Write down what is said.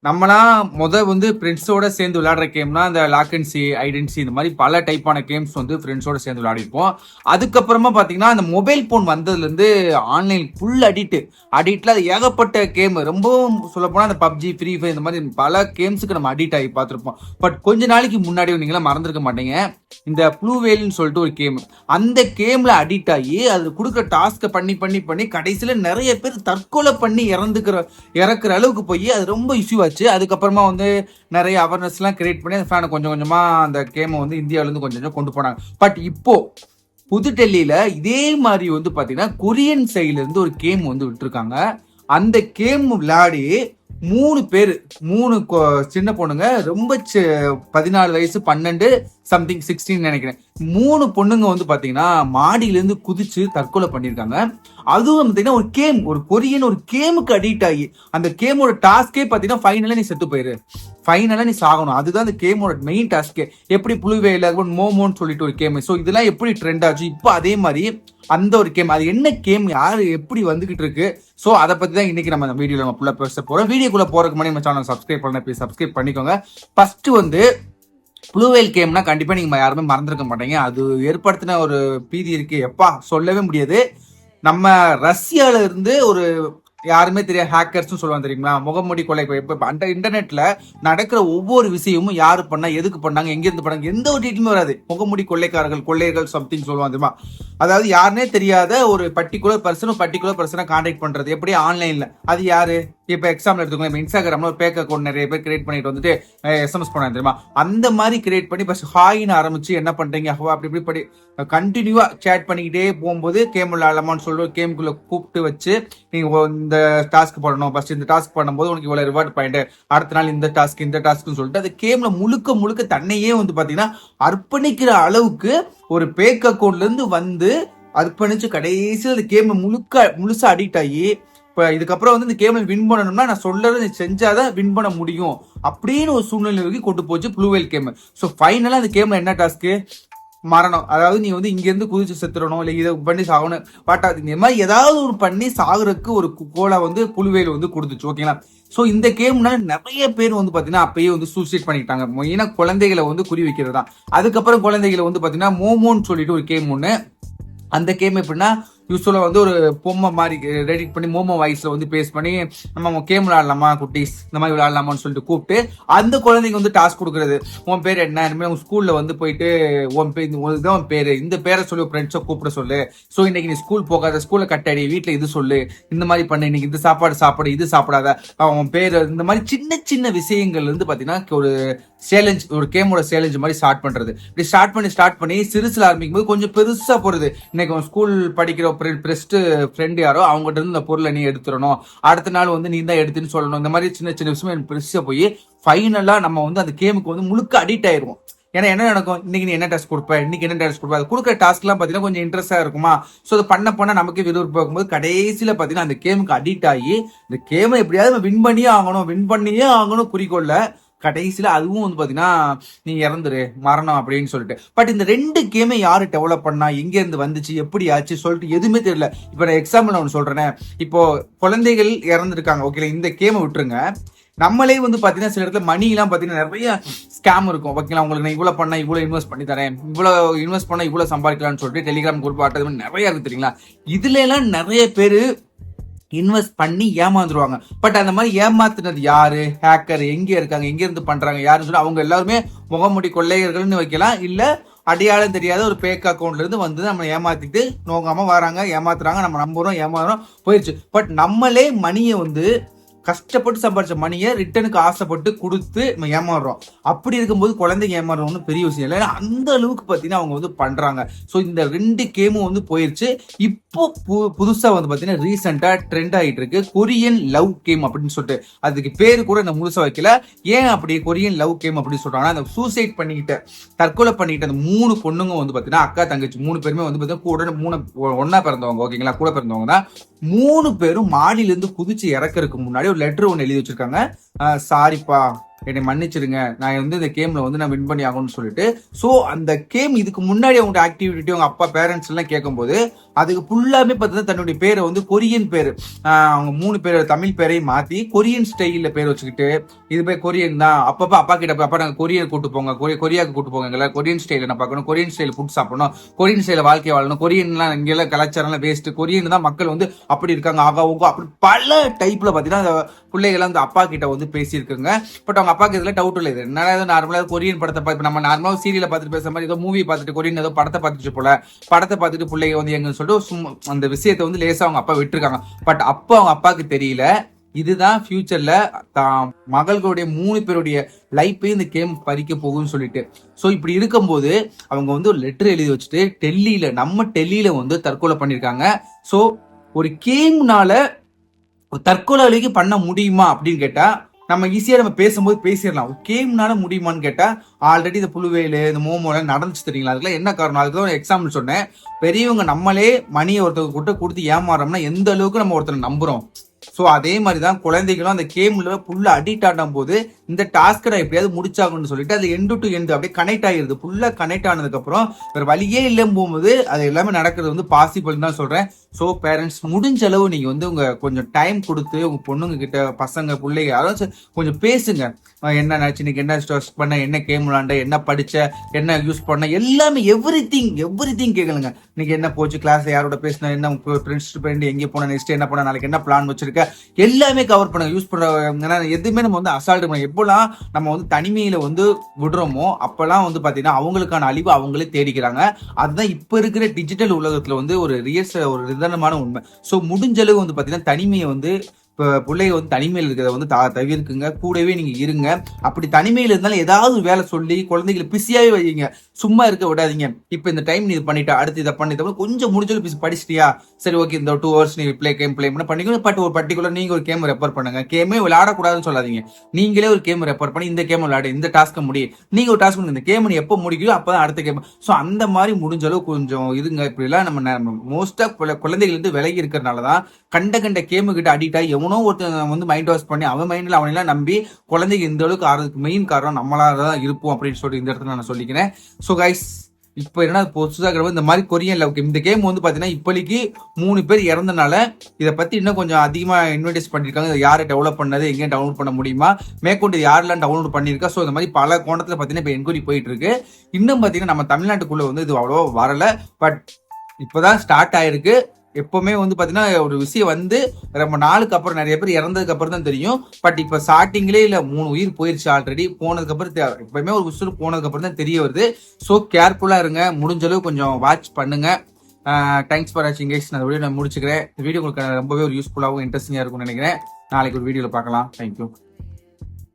நம்மலாம் ஃப்ரெண்ட்ஸோட சேர்ந்து விளையாடுற கேம்னா, இந்த lock and seek, hide and seek இந்த மாரி பல டைப்பான கேம்ஸ் ஃப்ரெண்ட்ஸோட சேர்ந்து விளையாடிருப்போம். அதுக்கப்புறமா பார்த்தீங்கன்னா, அந்த மொபைல் ஃபோன் வந்ததுலேருந்து ஆன்லைன் ஃபுல் அடிக்ட்ல அது ஏகப்பட்ட கேம். ரொம்பவும் சொல்லப்போனா அந்த PUBG, Free Fire இந்த மாரி பல கேம்ஸ்க்கு நம்ம அடிக்ட் ஆகி பார்த்துருப்போம். பட் கொஞ்ச நாளைக்கு முன்னாடி நீங்கலாம் மறந்திருக்க மாட்டீங்க. இந்த ப்ளூ வேல்னு சொல்லிட்டு ஒரு கேம். அந்த கேம்ல அடிக்ட் ஆகி அது குடுக்குற டாஸ்க்க பண்ணி கடைசியில நெறைய பேர் தற்கொலை பண்ணி இறக்குற அளவுக்கு போய் அது ரொம்ப இஷ்யூ ஆச்சு. அதுக்கப்புறமா நிறைய அவேர்னஸ்லாம் கிரியேட் பண்ணி அந்த ஃபேனை கொஞ்சம் கொஞ்சமா அந்த கேமை இந்தியாவிலேருந்து கொஞ்சம் கொஞ்சம் கொண்டு போனாங்க. பட் இப்போ புது டெல்லியில இதே மாதிரி பாத்தீங்கன்னா கொரியன் சைட்ல இருந்து ஒரு கேம் விட்டுருக்காங்க. அந்த கேம் விளையாடி 3 பேரு 3 சின்ன பொண்ணுங்க, ரொம்ப 14 வயசு, 12 சம்திங் 16 நினைக்கிறேன். 3 பொண்ணுங்க பாத்தீங்கன்னா மாடியில இருந்து குதிச்சு தற்கொலை பண்ணிருக்காங்க. அதுவும் பாத்தீங்கன்னா ஒரு கேம், ஒரு கொரியன் ஒரு கேமுக்கு அடிக்ட் ஆகி அந்த கேமோட டாஸ்கே பாத்தீங்கன்னா ஃபைனலா நீ செத்து போயிரு, ஃபைனலா நீ சாகணும், அதுதான் அந்த கேமோட மெயின் டாஸ்கே. எப்படி புளுவேல மோமோன்னு சொல்லிட்டு ஒரு கேம். ஸோ இதெல்லாம் எப்படி ட்ரெண்ட் ஆச்சு, இப்போ அதே மாதிரி அந்த ஒரு கேம், அது என்ன கேம், யாரு எப்படி வந்துகிட்டு இருக்கு, ஸோ அதை பத்தி தான் இன்னைக்கு நம்ம வீடியோல நம்ம ஃபுல்லா பேச போறோம். வீடியோக்குள்ள போறதுக்கு முன்னாடி நம்ம சேனல் சப்ஸ்கிரைப் பண்ண, ப்ளீஸ் சப்ஸ்கிரைப் பண்ணிக்கோங்க. ஃபர்ஸ்ட் ப்ளூவேல் கேம்னா கண்டிப்பா நீங்க யாருமே மறந்துருக்க மாட்டீங்க. அது ஏற்படுத்தின ஒரு பீதி இருக்கு, எப்பா சொல்லவே முடியாது. நம்ம ரஷ்யால இருந்து ஒரு யாருமே தெரியாது ஹேக்கர்ஸ் சொல்லுவாங்க தெரியுமா, முகமூடி கொலை. அந்த இன்டர்நெட்ல நடக்கிற ஒவ்வொரு விஷயமும் யாரு பண்ணா, எதுக்கு பண்ணாங்க, எங்க இருந்து பண்ணாங்க, எந்த ஒரு டீட்டெயிலுமே வராது. முகமூடி கொள்ளையர்கள் சம்திங் சொல்லுவாங்க தெரியுமா. அதாவது யாருன்னே தெரியாத ஒரு பர்டிகுலர் பர்சனை கான்டாக்ட் பண்றது எப்படி ஆன்லைன்ல. அது யாரு, இப்ப எக்ஸாம்பிள் எடுத்துக்கோங்க, இப்ப இன்ஸ்டாகிராம்ல ஒரு பேக் அக்கௌண்ட் நிறைய பேர் கிரியேட் பண்ணிட்டு எஸ்எம்எஸ் பண்ணாங்க தெரியுமா. அந்த மாதிரி கிரியேட் பண்ணி ஃபர்ஸ்ட் ஹாயின்னு ஆரம்பிச்சு என்ன பண்றீங்க அப்படி இப்படி படி கண்டினியூவா சேட் பண்ணிக்கிட்டே போகும்போது கேம் விளையாடலாமான்னு சொல்லிட்டு கேமுக்குள்ள கூப்பிட்டு வச்சு நீங்க இந்த டாஸ்க் பண்ணணும், ஃபர்ஸ்ட் இந்த டாஸ்க் பண்ணும்போது உனக்கு இவ்வளவு ரிவார்ட் பாயிண்ட், அடுத்த நாள் இந்த டாஸ்க்னு சொல்லிட்டு அது கேம்ல முழுக்க தன்னையே பாத்தீங்கன்னா அர்ப்பணிக்கிற அளவுக்கு ஒரு பேக் அக்கௌண்ட்ல இருந்து அர்ப்பணிச்சு கடைசியில் அந்த கேம் முழுசா அடிக்ட் ஆகி இப்போ இதுக்கப்புறம் இந்த கேம்ல வின் பண்ணணும்னா நான் சொல்றது நீ செஞ்சாதான் வின் பண்ண முடியும் அப்படின்னு ஒரு சூழ்நிலைக்கு கொண்டு போச்சு ப்ளூவேல் கேம். ஸோ ஃபைனலா அந்த கேம்ல என்ன டாஸ்க்கு, மரணம். அதாவது நீ இங்க இருந்து குதிச்சு செத்துறணும், இல்ல இதை பண்ணி சாகணும். பட் அது இந்த மாதிரி ஏதாவது ஒரு பண்ணி சாகுறதுக்கு ஒரு கோலை புலுவேல் கொடுத்துச்சு, ஓகேங்களா. சோ இந்த கேம்னால நிறைய பேர் பாத்தீங்கன்னா அப்பயே சூசைட் பண்ணிட்டாங்க. மெயினா குழந்தைகளை குறி வைக்கிறது தான். அதுக்கப்புறம் குழந்தைகளை பாத்தீங்கன்னா மோமோன்னு சொல்லிட்டு ஒரு கேம் ஒண்ணு. அந்த கேம் எப்படின்னா யூஸ்வலா ஒரு பொம்மை மாதிரி ரெடிட் பண்ணி மோமோ வாய்ஸ்ல பேஸ் பண்ணி நம்ம கேம் விளையாடலாமா குட்டீஸ், இந்த மாதிரி விளையாடலாமான்னு சொல்லிட்டு கூப்பிட்டு அந்த குழந்தைங்க டாஸ்க் கொடுக்குறது. உன் பேர் என்ன, இனிமேல் உங்க ஸ்கூல்ல போயிட்டு உன் பேரு இந்த பேரை சொல்லி ஃப்ரெண்ட்ஸை கூப்பிட சொல்லு. ஸோ இன்னைக்கு நீ ஸ்கூல் போகாத, ஸ்கூல்ல கட்டடி, வீட்டுல இது சொல்லு, இந்த மாதிரி பண்ணு, இன்னைக்கு இந்த சாப்பாடு இது சாப்பிடாத, அவன் பேரு, இந்த மாதிரி சின்ன சின்ன விஷயங்கள் பாத்தீங்கன்னா ஒரு சேலஞ்ச், ஒரு கேமோட சேலஞ்ச் மாதிரி ஸ்டார்ட் பண்றது. இப்படி ஸ்டார்ட் பண்ணி சிறுசுல ஆரம்பிக்கும் போது கொஞ்சம் பெருசா போறது. இன்னைக்கு ஸ்கூல் படிக்கிற பெஸ்ட் ஃப்ரெண்ட் யாரோ அவங்ககிட்ட இருந்து இந்த பொருளை நீ எடுத்துடணும், அடுத்த நாள் நீ தான் எடுத்துன்னு சொல்லணும். இந்த மாதிரி சின்ன சின்ன விஷயம் பெருசா போய் ஃபைனலா நம்ம அந்த கேமுக்கு முழுக்க அடிக்ட் ஆயிருவோம். ஏன்னா என்ன நடக்கும், இன்னைக்கு நீ என்ன டாஸ்க் கொடுப்ப, இன்னைக்கு என்ன டாஸ்க் கொடுப்ப, அது கொடுக்குற டாஸ்க் எல்லாம் பாத்தீங்கன்னா கொஞ்சம் இன்ட்ரெஸ்டா இருக்குமா. ஸோ அது பண்ண நமக்கு விறுவிறுப்பு பார்க்கும்போது கடைசியில பாத்தீங்கன்னா அந்த கேமுக்கு அடிக்ட் ஆகி இந்த கேமை எப்படியாவது வின் பண்ணியே ஆகணும் குறிக்கோள்ல கடைசியில அதுவும் பாத்தீங்கன்னா நீ இறந்துரு, மரணம் அப்படின்னு சொல்லிட்டு. பட் இந்த 2 கேமை யாரு டெவலப் பண்ணா, எங்க இருந்து வந்துச்சு, எப்படி ஆச்சு சொல்லிட்டு எதுவுமே தெரியல. இப்ப நான் எக்ஸாம்பிள் ஒன்று சொல்றேன். இப்போ குழந்தைகள் இறந்துருக்காங்க, ஓகே, இந்த கேமை விட்டுருங்க. நம்மளே பாத்தீங்கன்னா சில இடத்துல மணி எல்லாம் பாத்தீங்கன்னா நிறைய ஸ்கேம் இருக்கும், ஓகேங்களா. உங்களுக்கு நான் இவ்வளவு பண்ணா இவ்வளவு இன்வெஸ்ட் பண்ணி தரேன், இவ்வளவு இன்வெஸ்ட் பண்ணா இவ்வளவு சம்பாதிக்கலாம்னு சொல்லிட்டு டெலிகிராம் குரூப் ஆட்டது நிறைய இருக்கு தெரியுங்களா. இதுல எல்லாம் நிறைய பேரு இன்வெஸ்ட் பண்ணி ஏமாந்துருவாங்க. பட் அந்த மாதிரி ஏமாத்துனது யாரு, ஹேக்கர், எங்க இருக்காங்க, எங்க இருந்து பண்றாங்க யாருன்னு சொல்லி அவங்க எல்லாருமே முகமுடி கொள்ளையர்கள்னு வைக்கலாம், இல்ல அடையாளம் தெரியாத ஒரு பேக் அக்கௌண்ட்ல இருந்து நம்ம ஏமாத்திட்டு நோங்காம வராங்க, ஏமாத்துறாங்க, நம்ம நம்புறோம், ஏமாறுறோம், போயிடுச்சு. பட் நம்மளே மணியை கஷ்டப்பட்டு சம்பாதிச்ச மணியை ரிட்டனுக்கு ஆசைப்பட்டு கொடுத்து நம்ம ஏமாறுறோம். அப்படி இருக்கும்போது குழந்தைங்க ஏமாறுறோம்னு பெரிய விஷயம் இல்லை, அந்த அளவுக்கு பார்த்தீங்கன்னா அவங்க பண்றாங்க. ஸோ இந்த 2 கேமும் போயிருச்சு. இப்போ புதுசா பார்த்தீங்கன்னா ரீசெண்டா ட்ரெண்ட் ஆகிட்டு இருக்கு கொரியன் லவ் கேம் அப்படின்னு சொல்லிட்டு. அதுக்கு பேரு கூட இந்த முழுசா வைக்கல. ஏன் அப்படி கொரியன் லவ் கேம் அப்படின்னு சொல்றாங்கன்னா, அந்த சூசைட் பண்ணிக்கிட்ட, தற்கொலை பண்ணிக்கிட்ட அந்த 3 பொண்ணுங்க பார்த்தீங்கன்னா அக்கா தங்கச்சி 3 பேருமே பார்த்தீங்கன்னா கூட 3 ஒன்னா பிறந்தவங்க, ஓகேங்களா, கூட பிறந்தவங்க தான். 3 பேரும் மாடியில இருந்து குதிச்சு இறக்கறதுக்கு முன்னாடி ஒரு லெட்டர் ஒன்று எழுதி வச்சிருக்காங்க. சாரிப்பா, என்னை மன்னிச்சிருங்க, நான் வந்து இந்த கேம்ல வந்து நான் வின் பண்ணி ஆகணும்னு சொல்லிட்டு. ஸோ அந்த கேம் இதுக்கு முன்னாடி அவங்க ஆக்டிவிட்டி அவங்க அப்பா பேரண்ட்ஸ் எல்லாம் கேட்கும்போது அதுக்கு ஃபுல்லாமே பார்த்தீங்கன்னா தன்னுடைய பேரை வந்து கொரியன் பேர், அவங்க 3 பேர் தமிழ் பேரையும் மாற்றி கொரியன் ஸ்டைலில் பேர் வச்சுக்கிட்டு இது போய் கொரியன் தான். அப்பப்போ அப்பா கிட்ட அப்பா நாங்கள் கொரியன் கூட்டு போங்க, கொரியாவுக்கு கூட்டு போங்க, எங்களை கொரியன் ஸ்டைலில் நான் பார்க்கணும், கொரியன் ஸ்டைல் ஃபுட் சாப்பிடணும், கொரியன் ஸ்டைலில் வாழ்க்கை வாழணும், கொரியன்லாம் இங்கெல்லாம் கலாச்சாரம்லாம் வேஸ்ட்டு, கொரியன் தான் மக்கள் வந்து அப்படி இருக்காங்க ஆகா ஊகா அப்படி பல டைப்பில் பார்த்தீங்கன்னா அந்த பிள்ளைகள்லாம் அந்த அப்பா கிட்ட வந்து பேசியிருக்குங்க. பட் அவங்க அப்பாவுக்கு இதில் டவுட் இல்லை, இது என்ன நார்மலாக கொரியன் படத்தை பார்த்து நம்ம நார்மலாக சீரியலை பார்த்துட்டு பேசுற மாதிரி ஏதோ மூவி பார்த்துட்டு கொரியன் ஏதோ படத்தை பார்த்துட்டு போல படத்தை பார்த்துட்டு பிள்ளைங்க வந்து எங்கன்னு சொல்லிட்டு அந்த விஷயத்தை வந்து லேசா அவங்க அப்பா விட்டுருக்காங்க. பட் அப்போ அவங்க அப்பாவுக்கு தெரியல இதுதான் ஃபியூச்சர்ல தான் மகளுடைய 3 பேருடைய லைஃபையும் இந்த கேம் பறிக்க போகும்னு சொல்லிட்டு. ஸோ இப்படி இருக்கும்போது அவங்க வந்து ஒரு லெட்டர் எழுதி வச்சுட்டு நம்ம டெல்லியில வந்து தற்கொலை பண்ணியிருக்காங்க. ஸோ ஒரு கேம்னால தற்கொலைக்கு பண்ண முடியுமா அப்படின்னு கேட்டா நம்ம ஈஸியா நம்ம பேசும்போது பேசிடலாம். கேம்னால முடியுமான்னு கேட்டா ஆல்ரெடி இந்த புழுவேலு இந்த மோமோல நடந்துச்சு தெரியுங்களா. அதுக்கெல்லாம் என்ன காரணம், அதுக்கு ஒரு எக்ஸாம்பிள் சொன்னேன். பெரியவங்க நம்மளே மணியை ஒருத்தவங்க கொடுத்து ஏமாறோம்னா எந்த அளவுக்கு நம்ம ஒருத்தரை நம்புறோம். ஸோ அதே மாதிரி தான் குழந்தைகளும் அந்த கேம்ல ஃபுல்லா அடிக்ட் ஆடும் போது இந்த டாஸ்க்கை நான் எப்படியாவது முடிச்சாகணும்னு சொல்லிட்டு அது எண்டு டு எண்டு அப்படியே கனெக்ட் ஆகிருது. ஃபுல்லா கனெக்ட் ஆனதுக்கு அப்புறம் வேற வழியே இல்லைன்னு போகும்போது அது எல்லாமே நடக்கிறது வந்து பாசிபிள் தான் சொல்றேன். ஸோ பேரண்ட்ஸ் முடிஞ்ச அளவு நீங்க வந்து உங்க கொஞ்சம் டைம் கொடுத்து உங்க பொண்ணுங்க கிட்ட பசங்க பிள்ளைங்க யாராச்சும் கொஞ்சம் பேசுங்க. என்ன நினைச்சு இன்னைக்கு என்ன ஸ்ட்ரெஸ் பண்ண, என்ன கேம் விளாண்ட, என்ன படிச்ச, என்ன யூஸ் பண்ண, எல்லாமே எவ்ரி திங் கேட்கலுங்க. இன்னைக்கு என்ன போச்சு கிளாஸ்ல, யாரோட பேசின, என்ன ஃப்ரெண்ட் எங்கே போன, நெக்ஸ்ட் என்ன பண்ண, நாளைக்கு என்ன பிளான் வச்சிருக்க, எல்லாமே கவர் பண்ணுங்க. யூஸ் பண்ற எதுவுமே நம்ம வந்து அசால்ட் பண்ண. எப்போலாம் நம்ம வந்து தனிமையில வந்து விடுறோமோ அப்பெல்லாம் வந்து பாத்தீங்கன்னா அவங்களுக்கான அழிவு அவங்களே தேடிக்கிறாங்க. அதுதான் இப்ப இருக்கிற டிஜிட்டல் உலகத்துல வந்து ஒரு ஒரு நிதர்சனமான உண்மை. ஸோ முடிஞ்ச அளவு வந்து பாத்தீங்கன்னா தனிமையை வந்து இப்போ பிள்ளைங்க வந்து தனிமையில் இருக்கிறத வந்து தவிர்க்குங்க. கூடவே நீங்க இருங்க. அப்படி தனிமையில் இருந்தாலும் ஏதாவது வேலை சொல்லி குழந்தைகளை பிஸியாவே வைங்க, சும்மா இருக்க விடாதீங்க. இப்போ இந்த டைம் நீ இது பண்ணிட்டா, அடுத்து இதை பண்ணிட்ட, கொஞ்சம் முடிஞ்சளவு படிச்சிட்டியா, சரி ஓகே இந்த 2 hours நீ கேம் பிளே பண்ண பண்ணிக்கணும். பட் ஒரு பர்டிகுலர் நீங்க ஒரு கேம் ரெஃபர் பண்ணுங்க. கேமே விளையாடக்கூடாதுன்னு சொல்லாதீங்க. நீங்களே ஒரு கேம் ரெஃபர் பண்ணி இந்த கேம் விளையாடு, இந்த டாஸ்க்கை முடியும், நீங்க ஒரு டாஸ்க் இந்த கேம் நீ எப்போ முடிக்கோ அப்பதான் அடுத்த கேம். ஸோ அந்த மாதிரி முடிஞ்ச அளவு கொஞ்சம் இருங்க. இப்படிலாம் நம்ம மோஸ்டா குழந்தைகள் வந்து விலகி இருக்கிறதுனாலதான் கண்ட கேமு கிட்ட அடிக்ட் ஆகி எவனோ ஒருத்தன் வந்து மைண்ட் வாஷ் பண்ணி அவன் மைண்ட்ல அவனெல்லாம் நம்பி குழந்தைங்க இந்த அளவுக்கு ஆறதுக்கு மெயின் காரணம் நம்மளாலதான் இருப்போம் அப்படின்னு சொல்லிட்டு இந்த இடத்துல நான் சொல்லிக்கிறேன். ஸோ கைஸ் இப்போ என்ன புதுசாக இந்த மாதிரி கொரியன் லவ் கேம், இந்த கேம் வந்து பார்த்தீங்கன்னா இப்போதைக்கு 3 பேர் இறந்தனால இதை பற்றி இன்னும் கொஞ்சம் அதிகமாக இன்வெஸ்ட் பண்ணியிருக்காங்க. இதை யாரை டெவலப் பண்ணது, எங்கேயும் டவுன்லோட் பண்ண முடியுமா, மேற்கொண்டு யாரெல்லாம் டவுன்லோட் பண்ணியிருக்கா. ஸோ இந்த மாதிரி பல கோணத்தில் பார்த்தீங்கன்னா இப்போ என்கொயரி போயிட்டு இருக்கு. இன்னும் பார்த்தீங்கன்னா நம்ம தமிழ்நாட்டுக்குள்ளே வந்து இது அவ்வளோ வரல. பட் இப்போதான் ஸ்டார்ட் ஆயிருக்கு. எப்பவுமே வந்து பாத்தீங்கன்னா ஒரு விஷயம் வந்து ரொம்ப நாளுக்கு அப்புறம் நிறைய பேர் இறந்ததுக்கு அப்புறம் தான் தெரியும். பட் இப்ப ஸ்டார்டிங்லேயே இல்ல 3 உயிர் போயிருச்சு ஆல்ரெடி. போனதுக்கு அப்புறம் எப்பவுமே ஒரு விஷயம் போனதுக்கு அப்புறம் தான் தெரிய வருது. ஸோ கேர்ஃபுல்லா இருங்க. முடிஞ்ச அளவு கொஞ்சம் வாட்ச் பண்ணுங்க. தேங்க்ஸ் ஃபார் வாட்சிங் கைஸ். நான் வீடியோ நான் முடிச்சுக்கிறேன். இந்த வீடியோ உங்களுக்கு ரொம்பவே ஒரு யூஸ்ஃபுல்லாகவும் இன்ட்ரெஸ்டிங்கா இருக்கும்னு நினைக்கிறேன். நாளைக்கு ஒரு வீடியோல பார்க்கலாம். தேங்க்யூ.